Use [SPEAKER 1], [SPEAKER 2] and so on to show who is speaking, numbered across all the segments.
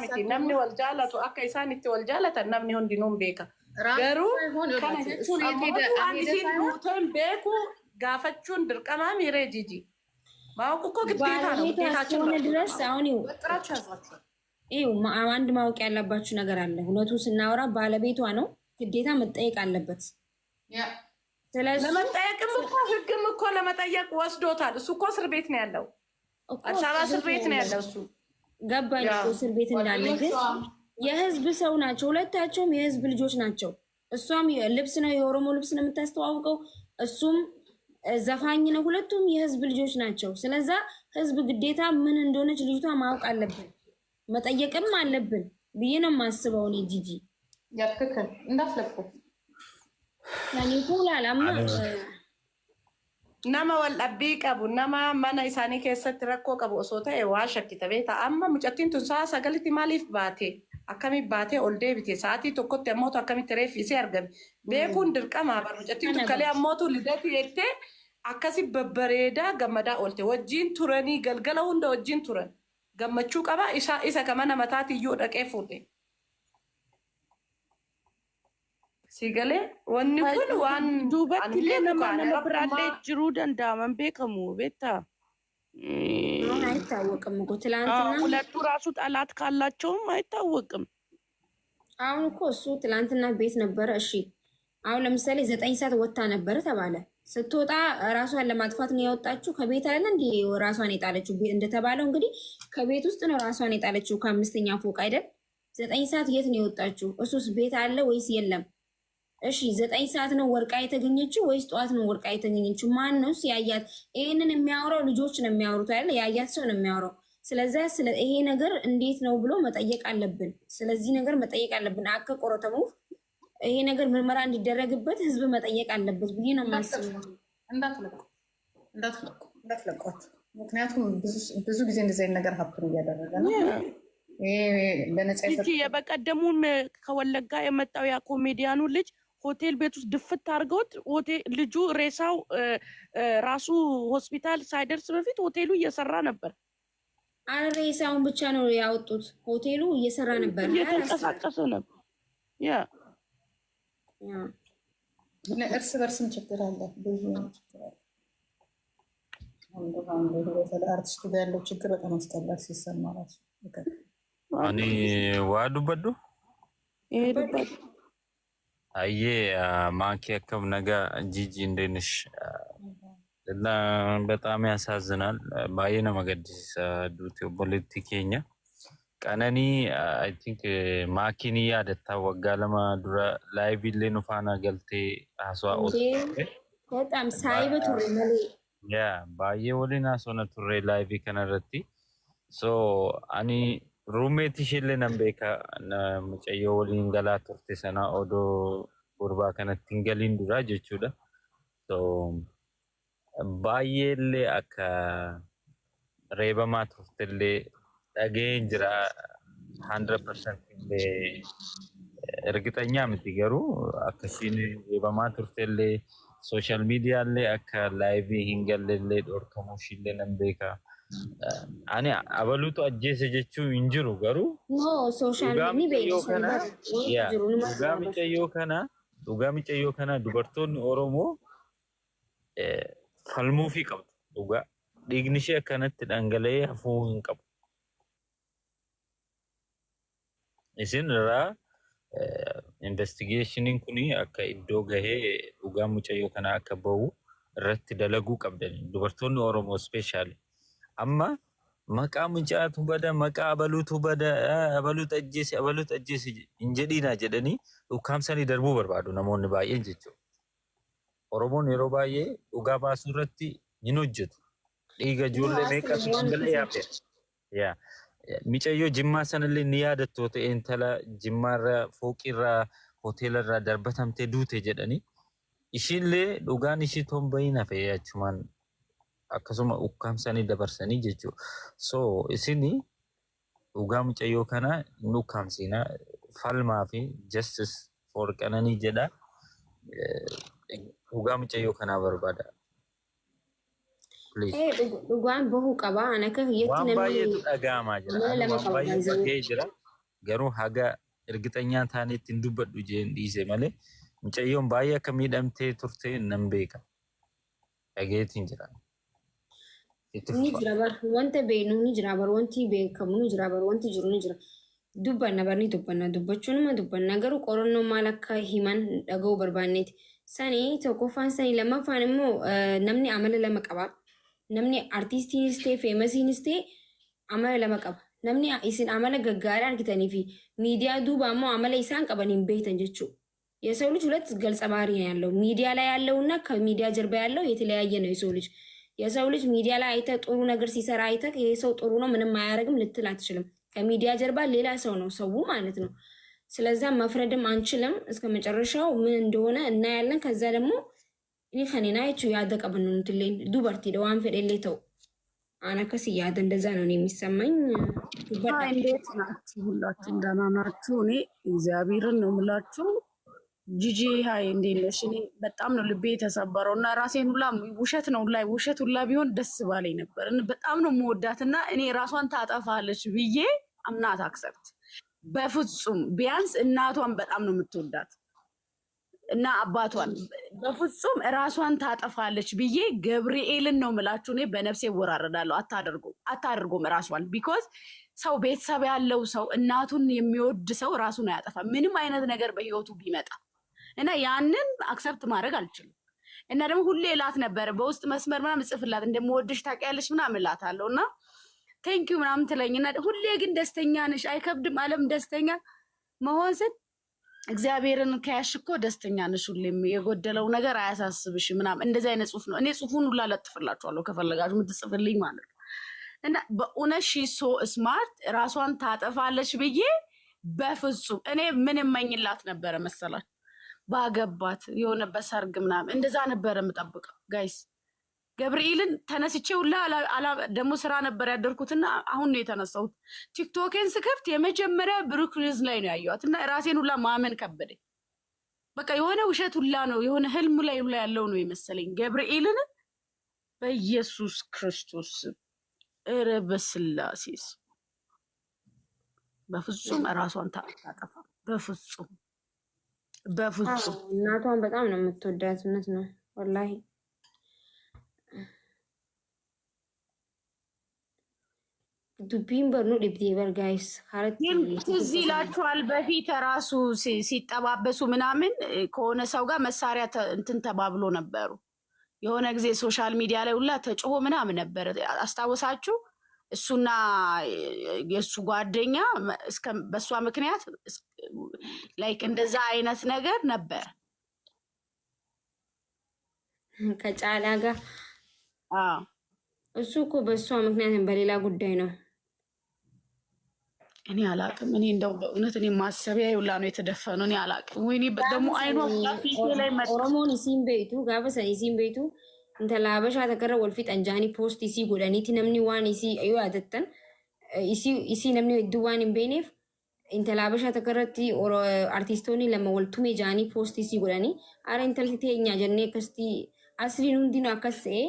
[SPEAKER 1] miti namni wal jaalatu akka isaan itti wal jaalatan namni hundinuun beeka. Garuu kana jechuun ammoo waan isin guutuun beeku gaafachuun dirqama miiree jiji. ማወቅ እኮ ግዴታ ነው ግዴታችን ነው ድረስ አሁን አንድ ማወቅ ያለባችሁ ነገር አለ ሁለቱ ስናወራ ባለቤቷ ነው ግዴታ መጠየቅ አለበት ስለዚህ ለመጠየቅም እኮ ህግም እኮ ለመጠየቅ ወስዶታል እሱ እኮ እስር ቤት ነው ያለው አቻራ እስር ቤት ነው ያለው እሱ ገባኝ እኮ እስር ቤት እንዳለ ግን የህዝብ ሰው ናቸው ሁለታቸውም የህዝብ ልጆች ናቸው እሷም ልብስ ነው የኦሮሞ ልብስ ነው የምታስተዋውቀው እሱም ዘፋኝ ነው ሁለቱም የህዝብ ልጆች ናቸው ስለዛ ህዝብ ግዴታ ምን እንደሆነች ልጅቷ ማወቅ አለብን መጠየቅም አለብን ብዬ ነው ማስበው ነው ጂጂ ያትከከል እንዳትለቁ ያኔ ሁላላማ nama wal abbii qabu nama mana isaanii keessatti rakkoo qabu osoo ta'e waa shakkita beeta amma mucattiin tun saa sagalitti maaliif baate akkami baate ol deebite saatii tokkotti ammoo akkamitti reeffisee argame beekuun dirqama bar mucattiin tun kalee ammoo tu lidati jettee akkasi babbareedaa gammadaa oolte wajjin turanii galgala hunda wajjin turan gammachuu qaba isa kama namataati iyyuu dhaqee fuudhe sigale wanni kun waan
[SPEAKER 2] duubatti illee nama biraallee jiruu danda'aman beekamu beektaa
[SPEAKER 1] አይታወቅም እኮ ትላንትና
[SPEAKER 2] ሁለቱ ራሱ ጠላት ካላቸውም አይታወቅም
[SPEAKER 1] አሁን እኮ እሱ ትላንትና ቤት ነበር እሺ አሁን ለምሳሌ 9 ሰዓት ወጣ ነበር ተባለ ስትወጣ ራሷን ለማጥፋት ነው ያወጣችው ከቤት አይደል እንዴ ራሷን የጣለችው እንደተባለው እንግዲህ ከቤት ውስጥ ነው ራሷን የጣለችው ከአምስተኛ ፎቅ አይደል 9 ሰዓት የት ነው የወጣችው እሱስ ቤት አለ ወይስ የለም እሺ 9 ሰዓት ነው ወርቃ የተገኘችው ወይስ ጧት ነው ወርቃ የተገኘችው ማን ነው ሲያያት ይሄንን የሚያወራው ልጆች ነው የሚያወሩት አይደል ያያት ሰው ነው የሚያወራው ስለዚህ ይሄ ነገር እንዴት ነው ብሎ መጠየቅ አለብን ስለዚህ ነገር መጠየቅ አለብን አከ ቆሮተሙ ይሄ ነገር ምርመራ እንዲደረግበት ህዝብ መጠየቅ አለበት ብዬ ነው ማስበው እንዳትለቁት ምክንያቱም ብዙ ጊዜ እንደዚህ ነገር ሀፕን እያደረገ ነው
[SPEAKER 2] ይሄ በቀደሙም ከወለጋ የመጣው ያ ኮሜዲያኑ ልጅ ሆቴል ቤት ውስጥ ድፍት አርገውት ሆቴል ልጁ ሬሳው ራሱ ሆስፒታል ሳይደርስ በፊት ሆቴሉ እየሰራ ነበር
[SPEAKER 1] ሬሳውን ብቻ ነው ያወጡት ሆቴሉ እየሰራ ነበር
[SPEAKER 2] እየተንቀሳቀሰ ነበር ያ
[SPEAKER 1] እርስ በርስም ችግር አለ ብዙ ችግር አለ አንዱ አርቲስቱ ጋር ያለው ችግር በጣም አስጠላል ሲሰማ ራሱ
[SPEAKER 3] ani waadu baddu ayye ማንኪ አከም ነገ ጂጂ እንደነሽ እና በጣም ያሳዝናል ባየነ መገድስ ዱት ፖለቲከኛ ቀነኒ አይ ቲንክ ማኪኒ ያደታ ወጋለማ ዱራ ላይቭ ሌኑ ፋና ገልቴ አስዋ ኦት
[SPEAKER 1] በጣም ሳይበቱ ረመለ
[SPEAKER 3] ያ ባየ ወሊና ሶነ ቱሬ ላይቭ ከነረቲ ሶ አኒ ሩሜት ይሽለ ነምቤካ ሙጨዮ ወሊን ገላ ቱርቴ ሰና ኦዶ ጉርባ ከነቲን ገሊን ዱራ ጀቹዳ ሶ ባየለ አካ ሬበማ ቱርቴለ again jira 100% le ergitanya mitigaru akashin rebama turtelle social media le akka live hingallelle dorkamu shille nambeka ani abaluto ajjese jechu injiru garu
[SPEAKER 1] no social media
[SPEAKER 3] ya dugami chayo kana dubarton oromo falmu fi qabdu duga dignishe kanat dangale hafuun qabdu isin ra investigation kuni akka iddo gahe dhugaa mucayyo kana akka bawu irratti dalagu qabdan dubartoonni oromo especially amma maqaa mucaatu bada maqaa abalut ajjesi injedina jedani dhukamsani darbu barbaadu namoonni baay'een jechuudha oromoon yeroo baay'ee dhugaa baasuu irratti hin hojjetu dhiiga ijoollee meeqa sangala yaafe ya micayo jimma sanallee ni yaadattoota entala jimmaarra fooqirra hoteelarra darbatamte duute jedhani ishiillee dhugaan ishii tombayina fe'achumaan akkasuma ukkaamsanii dabarsanii jechuudha so isini dhugaa micayo kana nukkaamsina falmaa fi justice for qananii jedha dhugaa micayo kana barbaada please.
[SPEAKER 1] dhugaan bahuu qaba. Ana akka hiyyatti
[SPEAKER 3] Waan
[SPEAKER 1] namni
[SPEAKER 3] baay'eetu dhaga'amaa jira.
[SPEAKER 1] amala
[SPEAKER 3] Ani
[SPEAKER 1] lama
[SPEAKER 3] waan
[SPEAKER 1] qaba
[SPEAKER 3] baay'ee
[SPEAKER 1] baay'ee.
[SPEAKER 3] dhaga'ee jira. Garuu haga ergixanyaa taaneetti hin dubbadhu jeen dhiise malee mucayyoon baay'ee akka miidhamtee turte nan beeka. Dhageetiin jira. Itti
[SPEAKER 1] Ni
[SPEAKER 3] fufa.
[SPEAKER 1] jira bar wanta beeknu ni jira bar wanti beekamu ni jira bar wanti jiru ni jira. Dubbanna barni dubbachuunuma dubbanna garuu qorannoo maal akka himan dhaga'uu barbaanneeti. Sanii tokkoffaan sanii lammaffaan immoo namni amala lama qaba. Namni artiistiinis ta'e feemasiinis ta'e amala lama qaba. Namni isin amala gaggaarii argitanii fi miidiyaa duuba immoo amala isaan qaban hin beektan jechuudha. የሰው ልጅ ሁለት ገጸ ባህሪ ነው ያለው። ሚዲያ ላይ ያለውና ከሚዲያ ጀርባ ያለው የተለያየ ነው የሰው ልጅ። የሰው ልጅ ሚዲያ ላይ አይተህ ጥሩ ነገር ሲሰራ አይተህ ይሄ ሰው ጥሩ ነው ምንም አያደርግም ልትል አትችልም። ከሚዲያ ጀርባ ሌላ ሰው ነው ሰው ማለት ነው። ስለዛ መፍረድም አንችልም። እስከ መጨረሻው ምን እንደሆነ እናያለን። ከዛ ደግሞ እኔ ከኔና አይቹ ያደቀብን ነው እንትልኝ ዱበርቲ ደዋን ፈደሌተው አናከስ ያደ እንደዛ ነው የሚሰማኝ።
[SPEAKER 4] እንዴት ናችሁ? ሁላችሁም ደህና ናችሁ? እኔ እግዚአብሔርን ነው የምላችሁ። ጂጂ ሀይ እንዴት ነሽ? እኔ በጣም ነው ልቤ የተሰበረው እና ራሴን ሁላ ውሸት ነው ላይ ውሸት ሁላ ቢሆን ደስ ባለኝ ነበር። በጣም ነው የምወዳት እና እኔ ራሷን ታጠፋለች ብዬ አምናት አክሰፕት በፍጹም ቢያንስ እናቷን በጣም ነው የምትወዳት እና አባቷን በፍጹም ራሷን ታጠፋለች ብዬ ገብርኤልን ነው የምላችሁ። እኔ በነፍሴ እወራረዳለሁ። አታደርጎም ራሷን ቢኮዝ ሰው ቤተሰብ ያለው ሰው እናቱን የሚወድ ሰው ራሱን አያጠፋም ምንም አይነት ነገር በህይወቱ ቢመጣ እና ያንን አክሰፕት ማድረግ አልችልም። እና ደግሞ ሁሌ እላት ነበር በውስጥ መስመር ምናምን ጽፍላት እንደምወድሽ ታውቂያለሽ ምናምን እላታለሁ እና ቴንኪው ምናምን ትለኝና ሁሌ ግን ደስተኛ ነሽ አይከብድም አለም ደስተኛ መሆን ስል እግዚአብሔርን ከያሽ እኮ ደስተኛ ነሽ ሁሌም የጎደለው ነገር አያሳስብሽ ምናምን እንደዚህ አይነት ጽሁፍ ነው። እኔ ጽሁፉን ሁላ ለጥፍላችኋለሁ ከፈለጋችሁ የምትጽፍልኝ ማለት ነው። እና በእውነት ሺ ሶ ስማርት ራሷን ታጠፋለች ብዬ በፍጹም እኔ ምን እመኝላት ነበረ መሰላችሁ? ባገባት የሆነ በሰርግ ምናምን እንደዛ ነበረ የምጠብቀው ጋይስ። ገብርኤልን ተነስቼ ሁላ ደግሞ ስራ ነበር ያደርኩትና አሁን ነው የተነሳሁት። ቲክቶኬን ስከፍት የመጀመሪያ ብሩክ ሪዝ ላይ ነው ያየኋት እና ራሴን ሁላ ማመን ከበደኝ። በቃ የሆነ ውሸት ሁላ ነው የሆነ ህልም ላይ ሁላ ያለው ነው የመሰለኝ። ገብርኤልን በኢየሱስ ክርስቶስ እረ በስላሴስ በፍጹም ራሷን ታጠፋ በፍጹም በፍጹም።
[SPEAKER 1] እናቷን በጣም ነው የምትወዳት። እውነት ነው ወላሂ። ዱቢን በርኑ ዲብቴ በርጋይስ
[SPEAKER 4] ትዝ ይላችኋል በፊት ራሱ ሲጠባበሱ ምናምን ከሆነ ሰው ጋር መሳሪያ እንትን ተባብሎ ነበሩ። የሆነ ጊዜ ሶሻል ሚዲያ ላይ ሁላ ተጮሆ ምናምን ነበር አስታወሳችሁ? እሱና የእሱ ጓደኛ በእሷ ምክንያት ላይክ እንደዛ አይነት ነገር ነበር
[SPEAKER 1] ከጫላ ጋር። እሱ እኮ በእሷ ምክንያት በሌላ ጉዳይ ነው።
[SPEAKER 4] እኔ አላቅም። እኔ እንደው በእውነት እኔ ማሰቢያ ይውላ ነው የተደፈነው። እኔ አላቅም። ወይኔ ደግሞ አይኗ ፊቴ ላይ መጣ።
[SPEAKER 1] ኦሮሞን ኢሲን ቤቱ ጋበሰን ኢሲን ቤቱ እንተላ ሀበሻ ተከረ ወልፊት አንጃኒ ፖስት ኢሲ ጎዳኒቲ ነምኒ ዋን ኢሲ እዩ አደተን ኢሲ ነምኒ ሄዱ ዋን ኢምቤኔፍ እንተላ ሀበሻ ተከረቲ አርቲስቶኒ ለመወልቱሜ ጃኒ ፖስት ኢሲ ጎዳኒ አረ እንተልቲ ኛ ጀኔ ከስቲ asliin hundinuu akkas ta'ee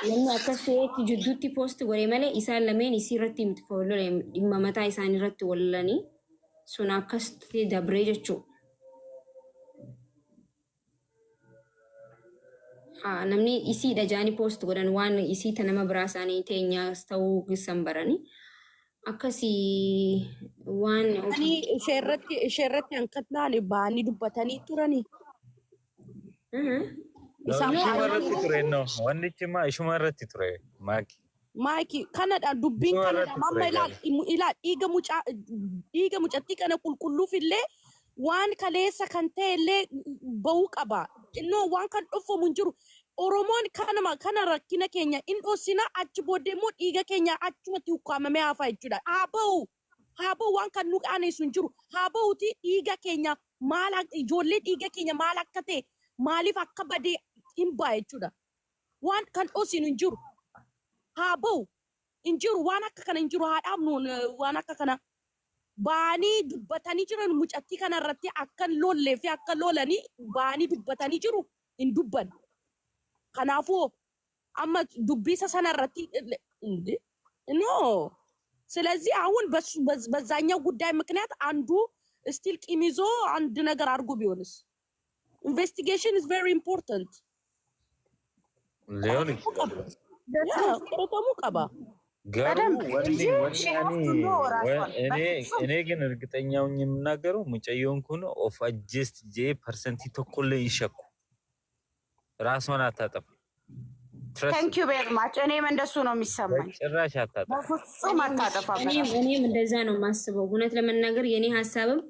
[SPEAKER 1] namni akkas ta'eetti jidduutti poosti godhe malee isaan lameen isii irratti miti foolole dhimma mataa isaanii irratti wallalanii sun akkas dabree jechuudha. Namni isiidha jaanii poosti godhan waan isii ta nama biraa isaanii teenyaas ta'uu gisan baranii akkasii waan
[SPEAKER 2] isheerratti hanqatnaan baanii dubbatanii turanii.
[SPEAKER 3] Ishumarratti ture no wannichima ishumarratti ture
[SPEAKER 2] maaki kanadha dubbiin kanadha mamma ilaal dhiiga mucattii kana qulqulluufillee waan kaleessa kan ta'ellee bahuu qaba. Innoo waan kan dhufamu hin jiru. Oromoon kana rakkina keenya in dhoosina achi booddee immoo dhiiga keenya achumatti ukkaamamee hafaa jechuudha. Haa bahu waan kan nu qaaneessu hin jiru. Haa bahuti dhiiga keenya maal ijoollee dhiiga keenya maal akka ta'e maaliif akka badee hin baa jechuudha. Waan kan dhoosinu hin jiru. Haa bahu hin jiru waan akka kana hin jiru haa dhaabnu waan akka kana. Baanii dubbatanii jiran mucattii kanarratti akkan lollee fi akka lolanii baanii dubbatanii jiru hin dubban. Kanaafuu አማ ዱቢሳ ሰነረቲ እንዴ ኖ ስለዚህ አሁን በዛኛው ጉዳይ ምክንያት አንዱ ስቲል ቂም ይዞ አንድ ነገር አድርጎ ቢሆንስ ኢንቨስቲጌሽን ኢዝ ቬሪ ኢምፖርታንት
[SPEAKER 3] ሊሆን
[SPEAKER 2] ቆረጠሙ ቀባ
[SPEAKER 3] እኔ ግን እርግጠኛውን የምናገረው ሙጨየውን ኩኖ ኦፍ አጀስት ጄ ፐርሰንቲ ተኮለ ይሸኩ ራስዋን አታጠፋ
[SPEAKER 4] ታንክ ዩ ቬሪ ማች እኔም እንደሱ ነው የሚሰማኝ
[SPEAKER 3] ጭራሽ አታጠፋ
[SPEAKER 4] በፍጹም አታጠፋ
[SPEAKER 1] እኔም እንደዛ ነው የማስበው እውነት ለመናገር የኔ ሐሳብም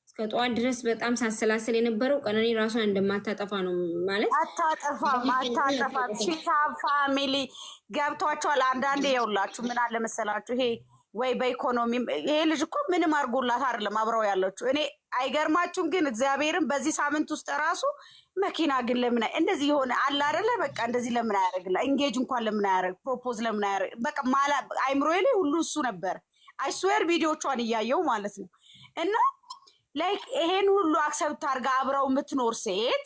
[SPEAKER 1] እስከ ጧት ድረስ በጣም ሳሰላሰል የነበረው ቀነኒ ራሷን እንደማታጠፋ ነው ማለት
[SPEAKER 4] አታጠፋ ቺታ ፋሚሊ ገብቷቸዋል አንዳንዴ ይውላችሁ ምን አለ መሰላችሁ ይሄ ወይ በኢኮኖሚ ይሄ ልጅ እኮ ምንም አርጎላት አይደለም አብረው ያለችው እኔ አይገርማችሁም ግን እግዚአብሔርን በዚህ ሳምንት ውስጥ ራሱ መኪና ግን ለምን እንደዚህ ሆነ አለ አይደለ በቃ እንደዚህ ለምን ያደርግላ ኢንጌጅ እንኳን ለምን ያደርግ ፕሮፖዝ ለምን ያደርግ በቃ ማላ አይምሮዬ ላይ ሁሉ እሱ ነበር አይ ስዌር ቪዲዮቿን እያየው ማለት ነው እና ላይክ ይሄን ሁሉ አክሰፕት አድርጋ አብረው የምትኖር ሴት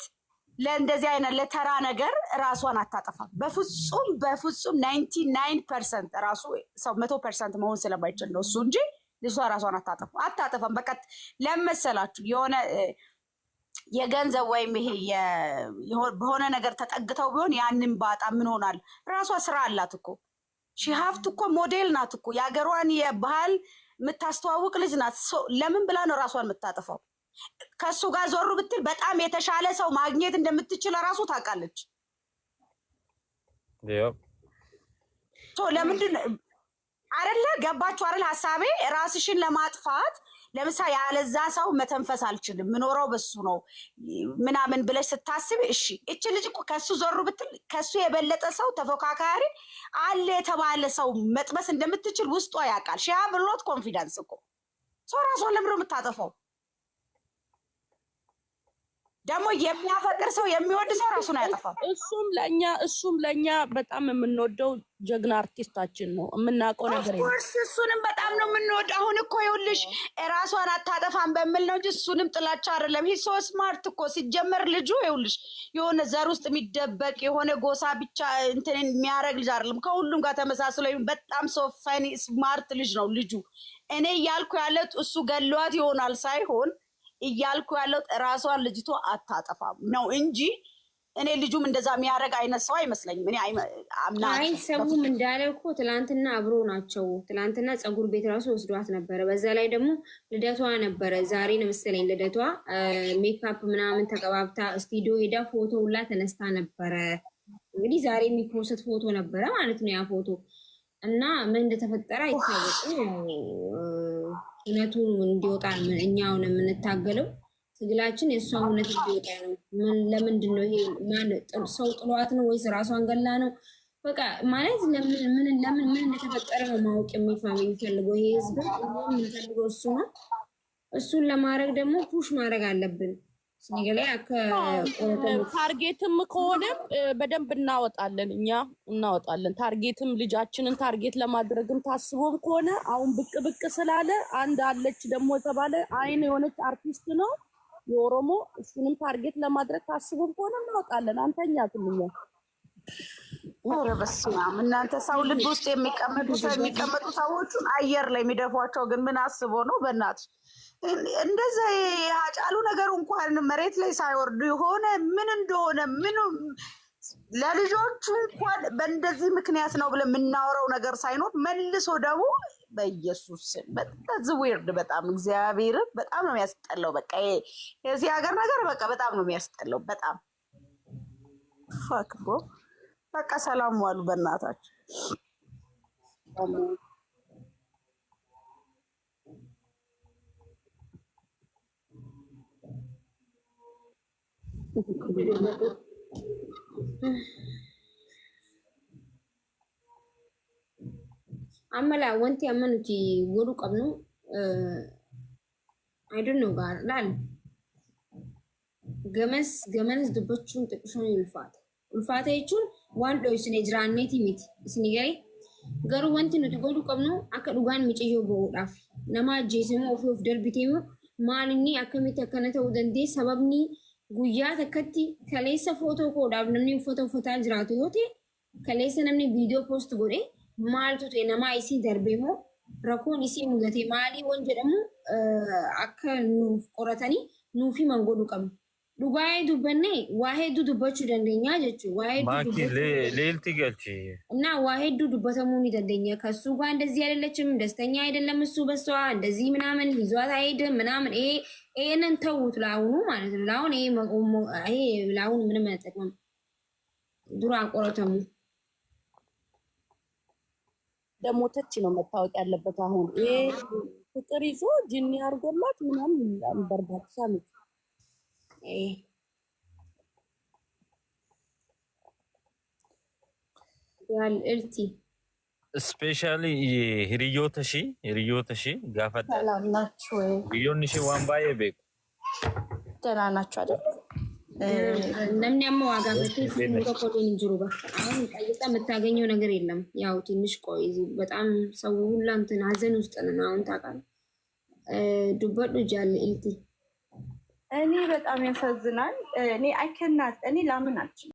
[SPEAKER 4] ለእንደዚህ አይነት ለተራ ነገር ራሷን አታጠፋም በፍጹም 99% ራሱ ሰው 100% መሆን ስለማይችል ነው እሱ እንጂ ልሷ ራሷን አታጠፋም በቃ ለመሰላችሁ የሆነ የገንዘብ ወይም ይሄ በሆነ ነገር ተጠግተው ቢሆን ያንን ባጣ ምን ሆናል ራሷ ስራ አላት እኮ ሺሃፍት እኮ ሞዴል ናት እኮ ያገሯን የባህል የምታስተዋውቅ ልጅ ናት ለምን ብላ ነው ራሷን የምታጠፋው ከሱ ጋር ዞሩ ብትል በጣም የተሻለ ሰው ማግኘት እንደምትችል ራሱ ታውቃለች ለምንድን አይደለ ገባችሁ አይደል ሐሳቤ ራስሽን ለማጥፋት ለምሳሌ ያለዛ ሰው መተንፈስ አልችልም ምኖረው በሱ ነው ምናምን ብለሽ ስታስብ እሺ እቺ ልጅ እኮ ከሱ ዞሩ ብትል ከሱ የበለጠ ሰው ተፎካካሪ አለ የተባለ ሰው መጥበስ እንደምትችል ውስጧ ያውቃል ሺያ ብሎት ኮንፊደንስ እኮ ሰው ራሷን ለምሮ የምታጠፋው ደግሞ የሚያፈቅር ሰው የሚወድ ሰው ራሱን አያጠፋም
[SPEAKER 2] እሱም ለኛ በጣም የምንወደው ጀግና አርቲስታችን ነው የምናውቀው ነገር ነው
[SPEAKER 4] እሱንም በጣም ነው የምንወደው አሁን እኮ ይኸውልሽ ራሷን አታጠፋም በሚል ነው እንጂ እሱንም ጥላቻ አይደለም ይሄ ሶ ስማርት እኮ ሲጀመር ልጁ ይኸውልሽ የሆነ ዘር ውስጥ የሚደበቅ የሆነ ጎሳ ብቻ እንትን የሚያረግ ልጅ አይደለም ከሁሉም ጋር ተመሳስሎ በጣም ሶ ፈኒ ስማርት ልጅ ነው ልጁ እኔ ያልኩ ያለው እሱ ገሏት ይሆናል ሳይሆን እያልኩ ያለው ራሷን ልጅቷ አታጠፋም ነው እንጂ እኔ ልጁም እንደዛ የሚያረግ አይነት ሰው አይመስለኝም እኔ
[SPEAKER 1] አይ ሰውም እንዳለው እኮ ትላንትና አብሮ ናቸው ትላንትና ጸጉር ቤት ራሱ ወስዷት ነበር በዛ ላይ ደግሞ ልደቷ ነበር ዛሬ ነው መሰለኝ ልደቷ ሜካፕ ምናምን ተቀባብታ ስቱዲዮ ሄዳ ፎቶ ሁላ ተነስታ ነበር እንግዲህ ዛሬ የሚፖስት ፎቶ ነበር ማለት ነው ያ ፎቶ እና ምን እንደተፈጠረ አይታወቅም እውነቱ እንዲወጣ እኛውን የምንታገለው ትግላችን የእሷ እውነት እንዲወጣ ነው ለምንድን ነው ይሄ ማን ሰው ጥሏት ነው ወይስ ራሷን ገላ ነው በቃ ማለት ምን እንደተፈጠረ ነው ማወቅ የሚፈልገው ይሄ ህዝብ የሚፈልገው እሱ ነው እሱን ለማድረግ ደግሞ ፑሽ ማድረግ አለብን ሲገለ
[SPEAKER 2] ታርጌትም ከሆነ በደንብ እናወጣለን እኛ እናወጣለን ታርጌትም ልጃችንን ታርጌት ለማድረግም ታስቦም ከሆነ አሁን ብቅ ስላለ አንድ አለች ደግሞ ተባለ አይን የሆነች አርቲስት ነው የኦሮሞ እሱንም ታርጌት ለማድረግ ታስቦም ከሆነ እናወጣለን አንተኛ ትልኛ
[SPEAKER 4] በስመ አብ እናንተ ሰው ልብ ውስጥ የሚቀመጡ ሰዎችን አየር ላይ የሚደፏቸው ግን ምን አስቦ ነው በእናትሽ እንደዛ ያጫሉ ነገር እንኳን መሬት ላይ ሳይወርዱ የሆነ ምን እንደሆነ ምን ለልጆቹ እንኳን በእንደዚህ ምክንያት ነው ብለን የምናወራው ነገር ሳይኖር መልሶ ደግሞ በኢየሱስ በጣም ዊርድ በጣም እግዚአብሔር በጣም ነው የሚያስጠላው በቃ የዚህ ሀገር ነገር በቃ በጣም ነው የሚያስጠላው በጣም ፋክ ቦ በቃ ሰላም ዋሉ በእናታችሁ
[SPEAKER 1] አመላ ወንቲ አመኑቲ ጎዱ ቀብኑ አይ ዶንት ኖ ጋር ላል ገመንስ ድበቹን ጥቅሾን ulfaate jechuun waan dho'isne jiraanneeti miti isini gari garuu wanti nuti godhu qabnu akka dhugaan miiciyyoo bo'uudhaaf nama ajjeesimuu ofii of darbiteemu maal inni akkamitti akkana ta'uu danda'e sababni guyyaa takkatti kaleessa footoo koodhaaf namni uffata uffataa jiraatu yoo ta'e kaleessa namni viidiyoo poost godhe maaltu ta'e namaa isii darbee moo rakkoon isii mudate maalii waan jedhamu akka nuuf qoratanii nuuf himan godhu qabna. Dhugaa dubbannee waa hedduu dubbachuu dandeenya jechuudha. Waa hedduu
[SPEAKER 3] ማኪ
[SPEAKER 1] dubbachuu
[SPEAKER 3] ሌልቲ ገልቺ
[SPEAKER 1] እና waa hedduu dubbatamuu ni dandeenya. ከሱ ጋር እንደዚህ አይደለችም፣ ደስተኛ አይደለም እሱ በሷ እንደዚህ ምናምን ይዟት አይሄድም ምናምን ይሄንን ተውት ለአሁኑ ማለት ነው። ለአሁን ይሄ ለአሁን ምንም አይጠቅምም። ዱራ ቆረተሙ
[SPEAKER 2] ደሞተች ነው መታወቅ ያለበት። አሁን ይሄ ፍቅር ይዞ ጂኒ አርጎላት ምናምን አንበርዳት ሳምት
[SPEAKER 1] ያል እልቲ
[SPEAKER 3] ስፔሻሊ ህሪዮተሺ ጋፈደ
[SPEAKER 5] ሰላም ናችሁ ወይ?
[SPEAKER 3] ህሪዮንሺ ዋንባዬ ቤክ
[SPEAKER 5] ደህና ናችሁ አይደል?
[SPEAKER 1] namni amma waa gaafatee siin tokko hin jiru bakka አሁን ቀይጣ የምታገኘው ነገር የለም። ያው ትንሽ ቆይ በጣም ሰው ሁላ እንትን ሀዘን ውስጥ ነን አሁን ታውቃለህ። ዱበዱ ጃል ኢልቲ
[SPEAKER 5] እኔ በጣም ያሳዝናል። እኔ ላምን አልችልም።